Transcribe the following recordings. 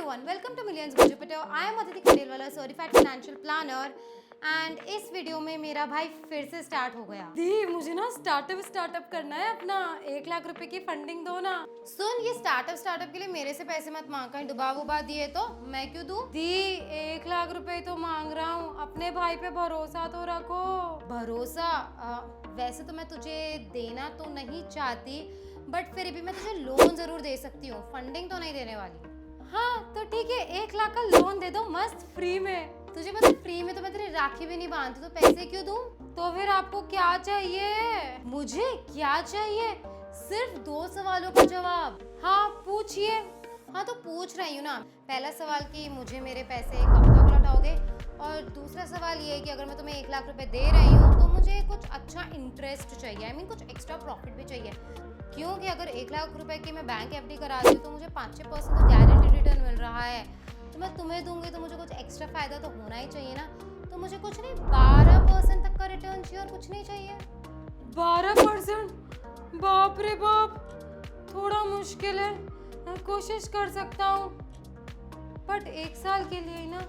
everyone, welcome to Millions with Jupiter. I am Aditi Khandelwala, certified financial planner. And इस video में मेरा भाई फिर से स्टार्ट हो गया। दी मुझे ना स्टार्टअप करना है अपना, 1 लाख रुपए की फंडिंग दो ना। सुन, ये स्टार्टअप के लिए मेरे से पैसे मत मांग, कहीं डुबा दिए तो मैं क्यों दूं? दी 1 लाख रुपए तो मांग रहा हूँ, अपने भाई पे भरोसा तो रखो। भरोसा? वैसे तो मैं तुझे देना तो नहीं चाहती, बट फिर भी मैं तुझे लोन जरूर दे सकती हूँ, फंडिंग तो नहीं देने वाली। हाँ तो ठीक है, 1 लाख का लोन दे दो मस्त फ्री में। तुझे पता फ्री में तो मैं तेरी राखी भी नहीं बांधती, तो पैसे क्यों दूं? तो फिर आपको क्या चाहिए? मुझे क्या चाहिए? सिर्फ 2 सवालों का जवाब। हाँ पूछिए। हाँ तो पूछ रही हूँ ना। पहला सवाल कि मुझे मेरे पैसे कब तक लौटाओगे, और दूसरा सवाल ये है कि अगर मैं तुम्हें 1 लाख रुपए दे रही हूँ तो मुझे कुछ अच्छा इंटरेस्ट चाहिए, I mean कुछ एक्स्ट्रा प्रॉफिट भी चाहिए। क्योंकि अगर 1 लाख रुपए की मैं बैंक एफडी कराती हूँ तो मुझे 5-6% तो गारंटी रिटर्न मिल रहा है, तो मैं तुम्हें दूंगी तो मुझे कुछ एक्स्ट्रा फायदा तो होना ही चाहिए ना। तो मुझे कुछ नहीं, 12% तक का रिटर्न चाहिए और कुछ नहीं चाहिए। 12%? बाप रे बाप, थोड़ा मुश्किल है, मैं कोशिश कर सकता हूँ, बट 1 साल के लिए ही ना,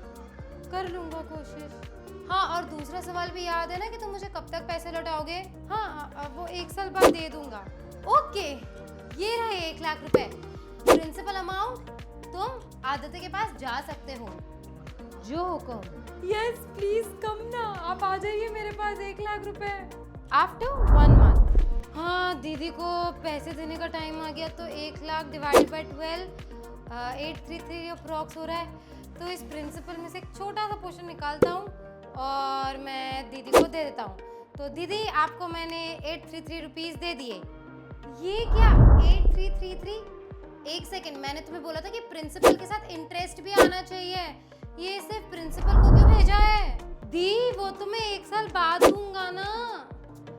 कर लूंगा कोशिश। हाँ और दूसरा सवाल भी याद है ना कि तुम मुझे कब तक पैसे लौटाओगे? हाँ वो 1 साल बाद दे दूंगा। ओके, ये रहे 1 लाख रुपए। प्रिंसिपल अमाउंट तुम आदित्य के पास जा सकते हो, जो हुक्म। यस प्लीज कम ना, आप आ जाइए मेरे पास 1 लाख रुपए। After 1 month. हाँ दीदी को पैसे देने का टाइम आ गया, तो 1 लाख डिवाइडेड बाय 12, 833 अप्रॉक्स हो रहा है। तो इस प्रिंसिपल में से एक छोटा सा पोर्शन निकालता हूँ और मैं दीदी को दे देता हूँ। तो दीदी आपको मैंने 833 रुपीज़ दे दिए। ये क्या 8333? एक सेकंड, मैंने तुम्हें बोला था कि प्रिंसिपल के साथ इंटरेस्ट भी आना चाहिए, ये सिर्फ प्रिंसिपल को क्यों भेजा है? दी वो तो मैं 1 साल बाद दूंगा ना।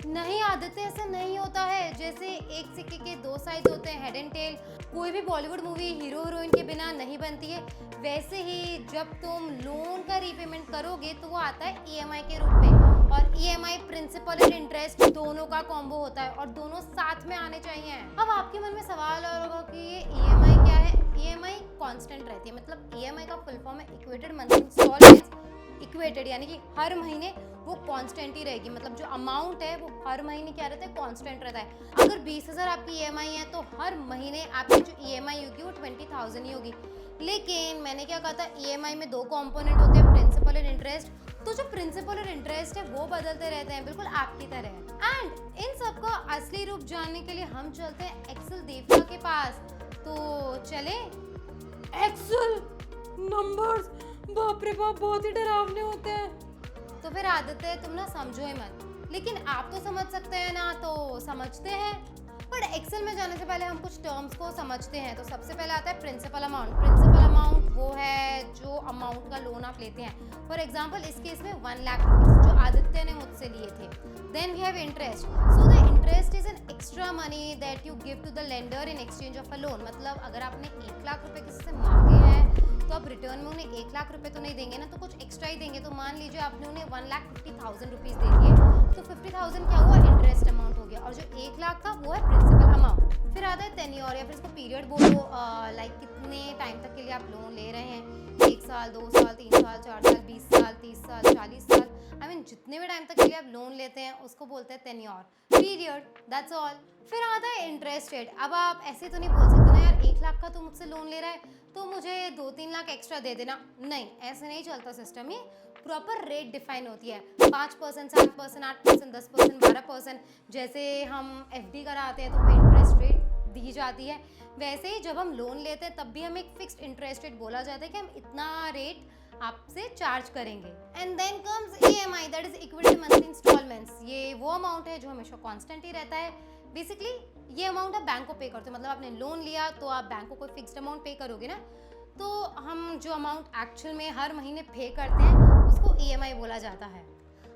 नहीं आदित्य, ऐसा नहीं होता है। जैसे एक सिक्के के 2 साइड होते हैं, हेड एंड टेल। कोई भी बॉलीवुड मूवी हीरो हीरोइन के बिना नहीं बनती है, वैसे ही जब तुम लोन का रीपेमेंट करोगे तो वो आता है ईएमआई के रूप में, और ईएमआई प्रिंसिपल और इंटरेस्ट दोनों का कॉम्बो होता है और दोनों साथ में आने चाहिए। अब आपके मन में सवाल और होगा कि ये ईएमआई क्या है? ईएमआई कांस्टेंट रहती है, मतलब ईएमआई का फुल फॉर्म है इक्वेटेड मंथली इंस्टॉलमेंट्स। इक्वेटेड यानी कि हर महीने वो कांस्टेंट ही रहेगी, मतलब जो अमाउंट है वो हर महीने क्या रहता है, कांस्टेंट रहता है। अगर 20,000 आपकी ईएमआई है तो हर महीने आपकी जो ईएमआई होगी वो 20,000 ही होगी। लेकिन मैंने क्या कहा था, ईएमआई में 2 कंपोनेंट होते हैं, प्रिंसिपल और इंटरेस्ट। तो जो प्रिंसिपल और इंटरेस्ट है वो बदलते रहते हैं, बिल्कुल आपकी तरह। एंड इन सबका असली रूप जानने के लिए हम चलते हैं एक्सेल देवता के पास। तो चले? एक्सेल नंबर्स, बाप रे बाप, बहुत ही डरावने होते हैं। तो फिर आदित्य तुम ना समझो ही मत, लेकिन आप तो समझ सकते हैं ना, तो समझते हैं। पर एक्सेल में जाने से पहले हम कुछ टर्म्स को समझते हैं। तो सबसे पहले आता है प्रिंसिपल अमाउंट। प्रिंसिपल अमाउंट वो है जो अमाउंट का लोन आप लेते हैं। फॉर एग्जांपल इस केस में 1 लाख रुपीस जो आदित्य ने मुझसे लिए थे। Then we have interest. So the interest is an extra money that you give to the lender in exchange of a loan. मतलब अगर आपने 1 लाख रुपए किसी से मांगे हैं तो आप रिटर्न में उन्हें 1 लाख रुपए तो नहीं देंगे ना, तो कुछ एक्स्ट्रा ही देंगे। तो मान लीजिए आपने उन्हें 1,50,000 रुपीज़ दे दिए, तो 50,000 क्या हुआ, इंटरेस्ट अमाउंट हो गया, और जो 1 लाख था वो है प्रिंसिपल अमाउंट। फिर आता है टेन्योर, या फिर इसको पीरियड बोलो, लाइक कितने टाइम तक के लिए आप लोन ले रहे हैं, 1 साल, 2 साल, 3 साल, 4 साल, 20 साल, 30 साल, 40 साल, आई मीन जितने भी टाइम तक के लिए आप लोन लेते हैं उसको बोलते हैं टेन्योर, पीरियड, दैट्स ऑल। फिर आता है इंटरेस्ट रेट। अब आप ऐसे तो नहीं बोल सकते ना यार, 1 लाख का तो मुझसे लोन ले रहा है तो मुझे 2-3 लाख एक्स्ट्रा दे देना। नहीं, ऐसे नहीं चलता सिस्टम। ये प्रॉपर रेट डिफाइन होती है, 5%, 7%, 8%, 10%, 12%। जैसे हम एफडी कराते हैं तो हमें इंटरेस्ट रेट दी जाती है, वैसे ही जब हम लोन लेते हैं तब भी हमें एक फिक्स्ड इंटरेस्ट रेट बोला जाता है कि हम इतना रेट आपसे चार्ज करेंगे। And then comes EMI, that is equated monthly installments. ये वो अमाउंट है जो हमेशा कांस्टेंट ही रहता है। बेसिकली ये अमाउंट आप बैंक को पे करते हो, मतलब आपने लोन लिया तो आप बैंक को कोई फिक्स्ड अमाउंट पे करोगे ना, तो हम जो अमाउंट एक्चुअल में हर महीने पे करते हैं उसको ईएमआई बोला जाता है।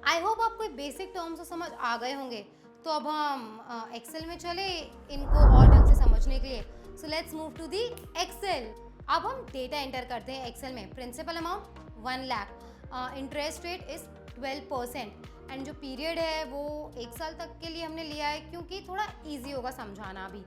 आई होप आपको बेसिक टर्म्स तो समझ आ गए होंगे। तो अब हम एक्सेल में चले इनको और ढंग से समझने के लिए। So let's move to the Excel. अब हम डेटा एंटर करते हैं एक्सेल में। Principal amount 1 lakh, interest rate is 12%, and जो पीरियड है वो 1 साल तक के लिए हमने लिया है क्योंकि थोड़ा इजी होगा समझाना अभी।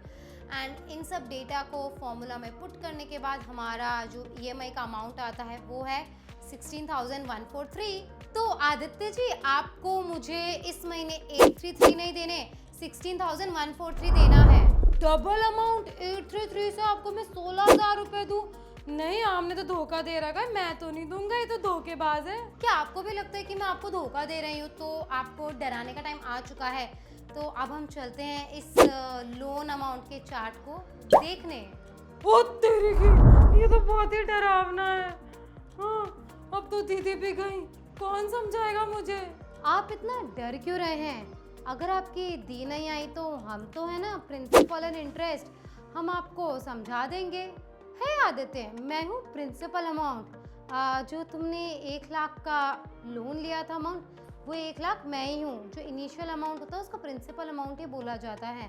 एंड इन सब डेटा को फॉर्मूला में पुट करने के बाद हमारा जो EMI का अमाउंट आता है वो है 16,143। तो आदित्य जी, आपको मुझे इस महीने 833 नहीं देने, 16,143 देना है। डबल अमाउंट 833 से आपको मैं 16,000 रुपए दूं? नहीं, आपने तो धोखा दे रखा है, मैं तो नहीं दूंगा, ये तो धोखेबाज है। क्या आपको भी लगता है कि मैं आपको धोखा दे रही हूँ? तो आपको डराने का टाइम आ चुका है। तो अब हम चलते हैं इस लोन अमाउंट के चार्ट को देखने। ओ तेरी की, ये तो बहुत ही डरावना है। हाँ, अब तो दीदी भी गई, कौन समझाएगा मुझे? आप इतना डर क्यों रहे हैं? अगर आपकी दी नहीं आई तो हम तो है ना, प्रिंसिपल एंड इंटरेस्ट, हम आपको समझा देंगे। है आदित्य, मैं हूँ प्रिंसिपल अमाउंट। जो तुमने 1 लाख का लोन लिया था अमाउंट, वो 1 लाख मैं ही हूँ। जो इनिशियल अमाउंट होता है उसका प्रिंसिपल अमाउंट ही बोला जाता है।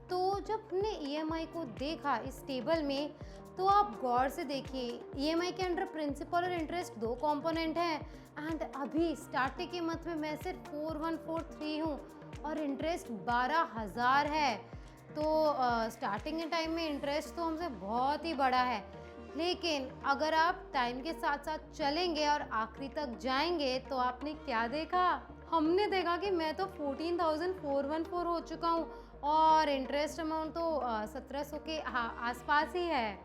तो जब हमने EMI को देखा इस टेबल में, तो आप गौर से देखिए, EMI के अंडर प्रिंसिपल और इंटरेस्ट 2 कंपोनेंट हैं। एंड अभी स्टार्टिंग कीमत में मैं सिर्फ 4143 हूँ और इंटरेस्ट 12,000 है। तो स्टार्टिंग के टाइम में इंटरेस्ट तो हमसे बहुत ही बड़ा है, लेकिन अगर आप टाइम के साथ साथ चलेंगे और आखिरी तक जाएंगे तो आपने क्या देखा? हमने देखा कि मैं तो 14,414 हो चुका हूँ और इंटरेस्ट अमाउंट तो 1,700 के आसपास ही है।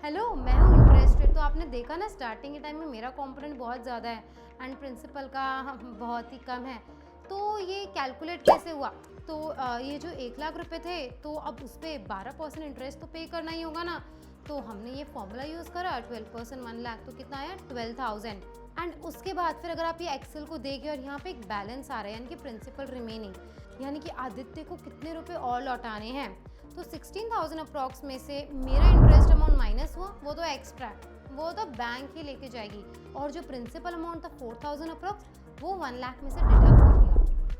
हेलो, मैं हूँ इंटरेस्टेड। तो आपने देखा ना, स्टार्टिंग के टाइम में मेरा कंपोनेंट बहुत ज़्यादा है एंड प्रिंसिपल का बहुत ही कम है। तो ये कैलकुलेट कैसे हुआ? तो ये जो 1 लाख रुपए थे, तो अब उस पर 12% इंटरेस्ट तो पे करना ही होगा ना। तो हमने ये फॉर्मूला यूज़ करा, 12% 1 लाख, तो कितना आया? 12,000। एंड उसके बाद फिर अगर आप ये एक्सेल को देखिए और यहाँ पे एक बैलेंस आ रहा है, यानी कि प्रिंसिपल रिमेनिंग, यानी कि आदित्य को कितने रुपए और लौटाने हैं। तो 16,000 अप्रॉक्स में से मेरा इंटरेस्ट अमाउंट माइनस हुआ, वो तो एक्स्ट्रा, वो तो बैंक ही लेके जाएगी। और जो प्रिंसिपल अमाउंट था 4,000 अप्रॉक्स, वो 1 लाख में से डिडक्ट हो गया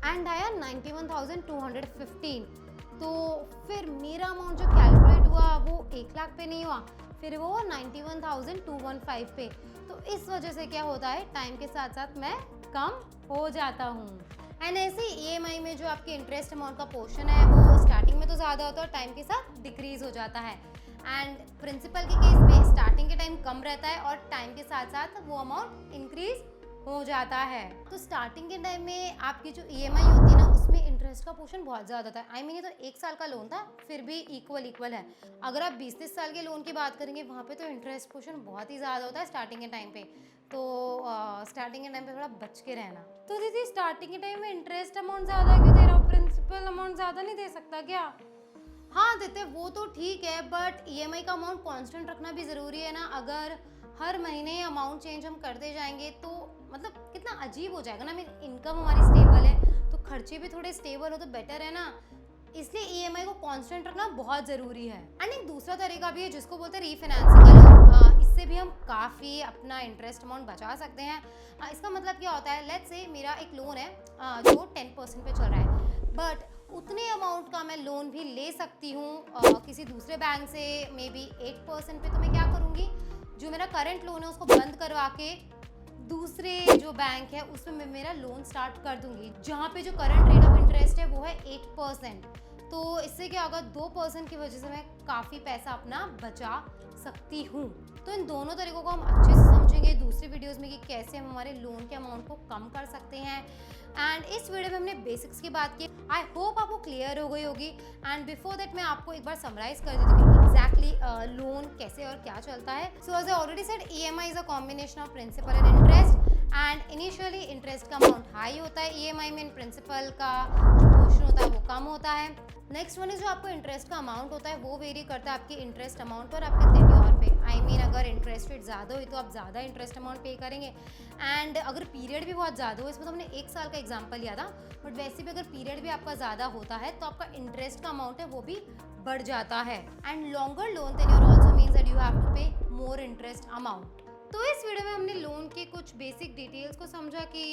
एंड आया 91,215। तो फिर मेरा अमाउंट जो कैलकुलेट हुआ वो 1 लाख पे नहीं हुआ, फिर वो 91,215 पे। तो इस वजह से क्या होता है, टाइम के साथ साथ मैं कम हो जाता हूँ। एंड ऐसे EMI में जो आपके इंटरेस्ट अमाउंट का पोर्शन है वो स्टार्टिंग में तो ज़्यादा होता है और टाइम के साथ डिक्रीज हो जाता है। एंड प्रिंसिपल के केस में स्टार्टिंग के टाइम कम रहता है और टाइम के साथ साथ वो अमाउंट इंक्रीज हो जाता है। तो स्टार्टिंग के टाइम में आपकी जो EMI होती है ना, उसमें इंटरेस्ट का पोर्शन बहुत ज़्यादा होता है। ये तो 1 साल का लोन था, फिर भी इक्वल है। अगर आप 20-30 साल के लोन की बात करेंगे, वहाँ पे तो इंटरेस्ट पोर्शन बहुत ही ज़्यादा होता है स्टार्टिंग के टाइम पे। तो स्टार्टिंग के टाइम पे थोड़ा बच के रहना। तो दीदी, स्टार्टिंग के टाइम में इंटरेस्ट अमाउंट ज़्यादा क्यों दे रहा हूँ? प्रिंसिपल अमाउंट ज़्यादा नहीं दे सकता क्या? हाँ देते, वो तो ठीक है, बट EMI का अमाउंट कांस्टेंट रखना भी ज़रूरी है ना। अगर हर महीने अमाउंट चेंज हम करते जाएंगे तो मतलब कितना अजीब हो जाएगा ना। मेरी इनकम हमारी स्टेबल है तो खर्चे भी थोड़े स्टेबल हो तो बेटर है ना। इसलिए EMI को कांस्टेंट रखना बहुत ज़रूरी है। एंड एक दूसरा तरीका भी है जिसको बोलते हैं रीफाइनेंसिंग का लोन। इससे भी हम काफ़ी अपना इंटरेस्ट अमाउंट बचा सकते हैं। इसका मतलब क्या होता है, लेट्स से मेरा एक लोन है जो 10% पे चल रहा है, बट उतने अमाउंट का मैं लोन भी ले सकती हूँ किसी दूसरे बैंक से, मे बी 8% पे। तो मैं क्या करूँगी, जो मेरा करंट लोन है उसको बंद करवा के दूसरे जो बैंक है उसमें मैं मेरा लोन स्टार्ट कर दूंगी, जहाँ पे जो करंट रेट ऑफ इंटरेस्ट है वो है 8%। तो इससे क्या होगा, 2% की वजह से मैं काफ़ी पैसा अपना बचा सकती हूँ। तो इन दोनों तरीकों को हम अच्छे से समझेंगे दूसरी वीडियोस में कि कैसे हम हमारे लोन के अमाउंट को कम कर सकते हैं। एंड इस वीडियो में हमने बेसिक्स की बात की। आई होप आपको क्लियर हो गई होगी। एंड बिफोर दैट मैं आपको एक बार समराइज कर देती हूँ कि एग्जैक्टली लोन कैसे और क्या चलता है। So as I already said, EMI is a combination of principal and interest. And initially interest का अमाउंट हाई होता है EMI में, प्रिंसिपल का जो पोर्शन होता है वो कम होता है। नेक्स्ट वन है जो आपको इंटरेस्ट का अमाउंट होता है वो वेरी करता है आपके इंटरेस्ट अमाउंट और आपके टेन्योर पे। अगर इंटरेस्ट रेट ज़्यादा हुई तो आप ज़्यादा इंटरेस्ट अमाउंट पे करेंगे। एंड अगर पीरियड भी बहुत ज़्यादा हो, इसमें तो हमने 1 साल का एग्जाम्पल लिया था, बट वैसे भी अगर पीरियड भी आपका ज़्यादा होता है तो आपका इंटरेस्ट का अमाउंट है वो भी बढ़ जाता है। And longer loan tenure also means that you have to pay more interest amount. तो इस वीडियो में हमने लोन के कुछ बेसिक डिटेल्स को समझा कि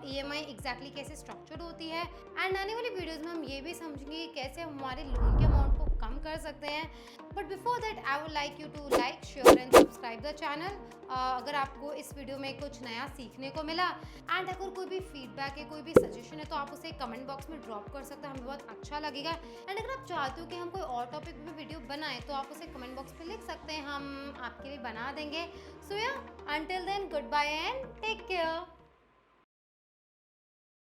EMI एग्जैक्टली कैसे स्ट्रक्चर्ड होती है। एंड आने वाली वीडियोस में हम ये भी समझेंगे कैसे हम हमारे लोन के अमाउंट को कम कर सकते हैं। But before that I would like you to like, share and subscribe the channel अगर आपको इस वीडियो में कुछ नया सीखने को मिला। एंड अगर कोई भी फीडबैक है, कोई भी सजेशन है, तो आप उसे कमेंट बॉक्स में ड्रॉप कर सकते हैं, हमें बहुत अच्छा लगेगा। एंड अगर आप चाहते हो कि हम कोई और टॉपिक पे वीडियो बनाएं तो आप उसे कमेंट बॉक्स पे लिख सकते हैं, हम आपके लिए बना देंगे। So yeah, until then, goodbye and take care.